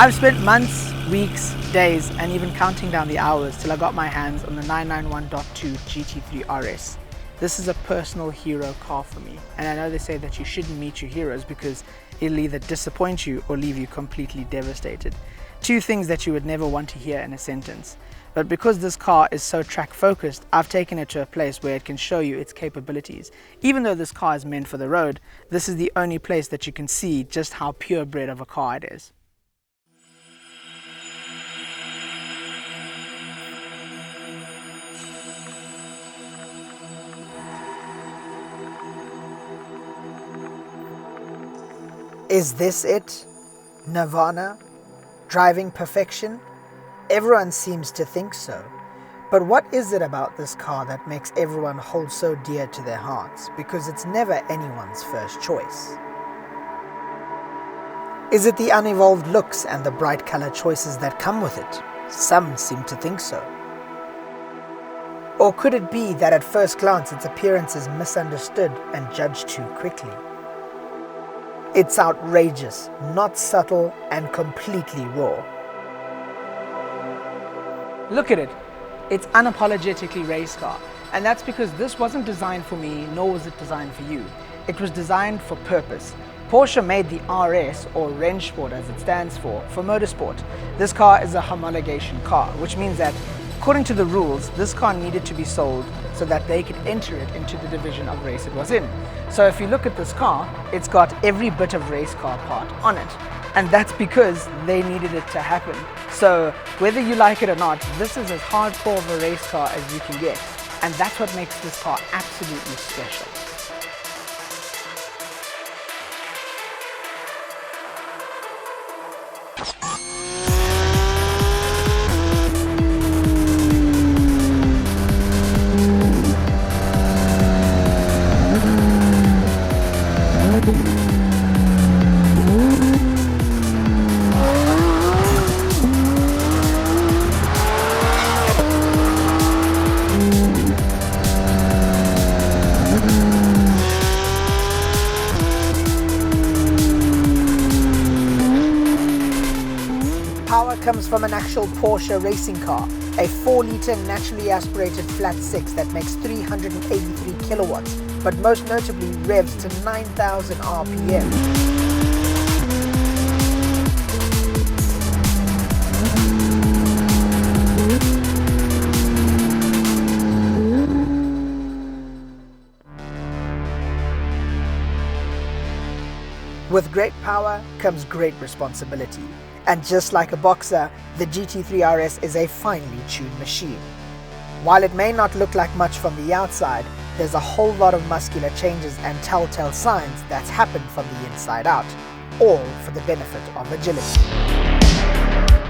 I've spent months, weeks, days, and even counting down the hours till I got my hands on the 991.2 GT3RS. This is a personal hero car for me, and I know they say that you shouldn't meet your heroes because it'll either disappoint you or leave you completely devastated. Two things that you would never want to hear in a sentence. But because this car is so track focused, I've taken it to a place where it can show you its capabilities. Even though this car is meant for the road, this is the only place that you can see just how purebred of a car it is. Is this it? Nirvana? Driving perfection? Everyone seems to think so. But what is it about this car that makes everyone hold so dear to their hearts? Because it's never anyone's first choice. Is it the unevolved looks and the bright color choices that come with it? Some seem to think so. Or could it be that at first glance its appearance is misunderstood and judged too quickly? It's outrageous, not subtle, and completely raw. Look at it. It's unapologetically race car. And that's because this wasn't designed for me, nor was it designed for you. It was designed for purpose. Porsche made the RS, or Rennsport as it stands for motorsport. This car is a homologation car, which means that according to the rules, this car needed to be sold so that they could enter it into the division of race it was in. So if you look at this car, it's got every bit of race car part on it. And that's because they needed it to happen. So whether you like it or not, this is as hardcore of a race car as you can get. And that's what makes this car absolutely special. Power comes from an actual Porsche racing car, a 4-litre naturally aspirated flat 6 that makes 383 kilowatts, but most notably revs to 9,000 RPM. With great power comes great responsibility. And just like a boxer, the GT3RS is a finely tuned machine. While it may not look like much from the outside, there's a whole lot of muscular changes and telltale signs that's happened from the inside out, all for the benefit of agility.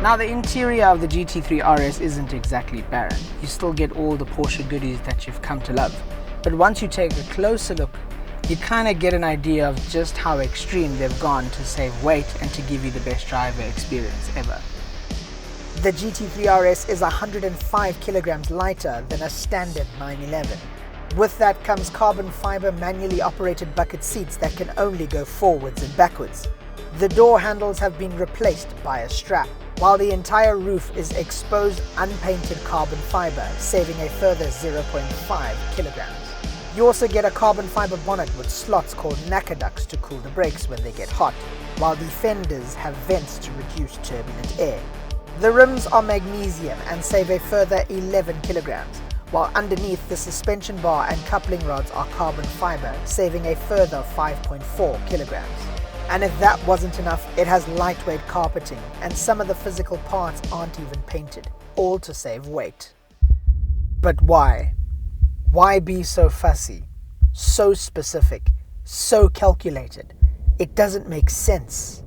Now the interior of the GT3RS isn't exactly barren. You still get all the Porsche goodies that you've come to love. But once you take a closer look, you kind of get an idea of just how extreme they've gone to save weight and to give you the best driver experience ever. The GT3RS is 105 kilograms lighter than a standard 911. With that comes carbon fiber manually operated bucket seats that can only go forwards and backwards. The door handles have been replaced by a strap, while the entire roof is exposed unpainted carbon fiber, saving a further 0.5 kilograms. You also get a carbon fiber bonnet with slots called knacker ducts to cool the brakes when they get hot, while the fenders have vents to reduce turbulent air. The rims are magnesium and save a further 11 kilograms, while underneath the suspension bar and coupling rods are carbon fiber, saving a further 5.4 kilograms. And if that wasn't enough, it has lightweight carpeting, and some of the physical parts aren't even painted, all to save weight. But why? Why be so fussy, so specific, so calculated? It doesn't make sense.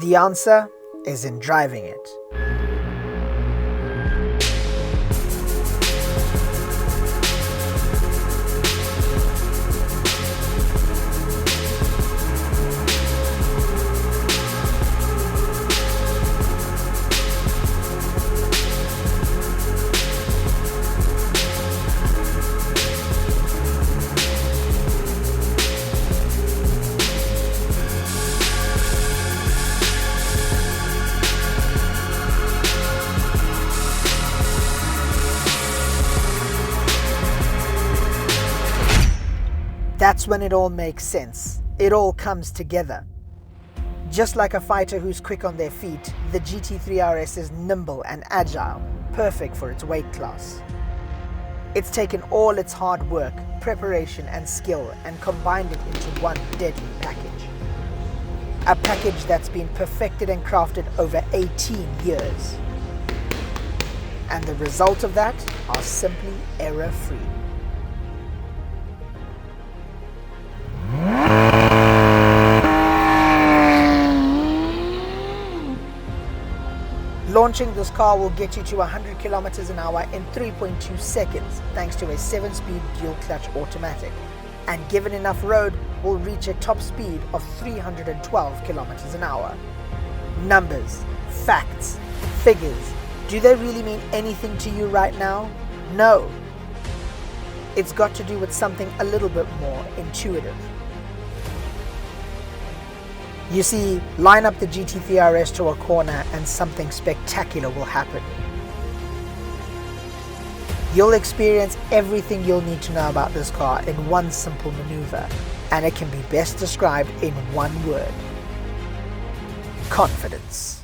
The answer is in driving it. That's when it all makes sense. It all comes together. Just like a fighter who's quick on their feet, the GT3RS is nimble and agile, perfect for its weight class. It's taken all its hard work, preparation and skill and combined it into one deadly package. A package that's been perfected and crafted over 18 years. And the result of that are simply error-free. Launching this car will get you to 100 kilometers an hour in 3.2 seconds thanks to a 7-speed dual-clutch automatic, and given enough road will reach a top speed of 312 kilometers an hour. Numbers, facts, figures, do they really mean anything to you right now? No. It's got to do with something a little bit more intuitive. You see, line up the GT3RS to a corner and something spectacular will happen. You'll experience everything you'll need to know about this car in one simple maneuver, and it can be best described in one word: confidence.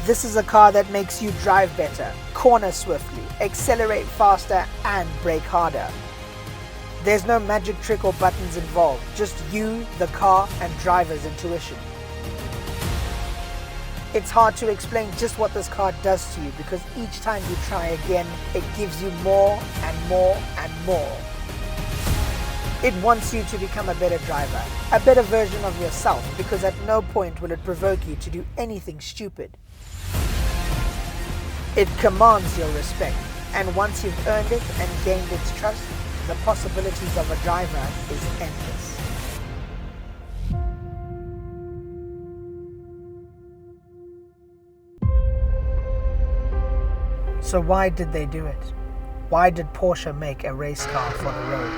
This is a car that makes you drive better, corner swiftly, accelerate faster and brake harder. There's no magic trick or buttons involved, just you, the car and driver's intuition. It's hard to explain just what this car does to you because each time you try again, it gives you more and more and more. It wants you to become a better driver, a better version of yourself, because at no point will it provoke you to do anything stupid. It commands your respect, and once you've earned it and gained its trust, the possibilities of a driver is endless. So why did they do it? Why did Porsche make a race car for the road?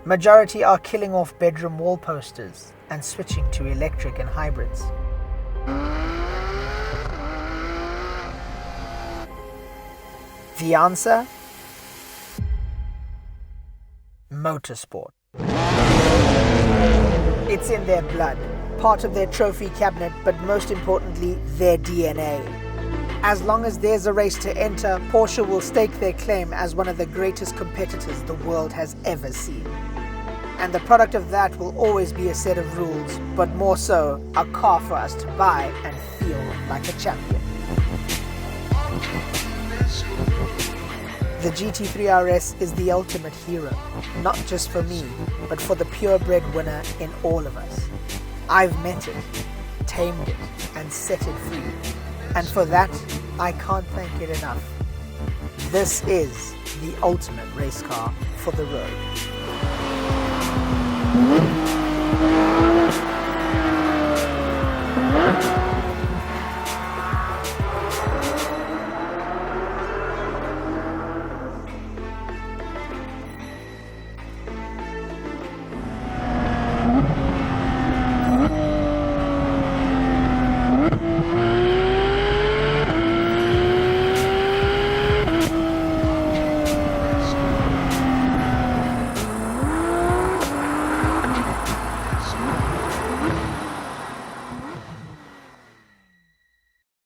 Majority are killing off bedroom wall posters and switching to electric and hybrids. The answer? Motorsport. It's in their blood, part of their trophy cabinet, but most importantly, their DNA. As long as there's a race to enter, Porsche will stake their claim as one of the greatest competitors the world has ever seen. And the product of that will always be a set of rules, but more so, a car for us to buy and feel like a champion. The GT3RS is the ultimate hero, not just for me, but for the purebred winner in all of us. I've met it, tamed it, and set it free. And for that, I can't thank it enough. This is the ultimate race car for the road.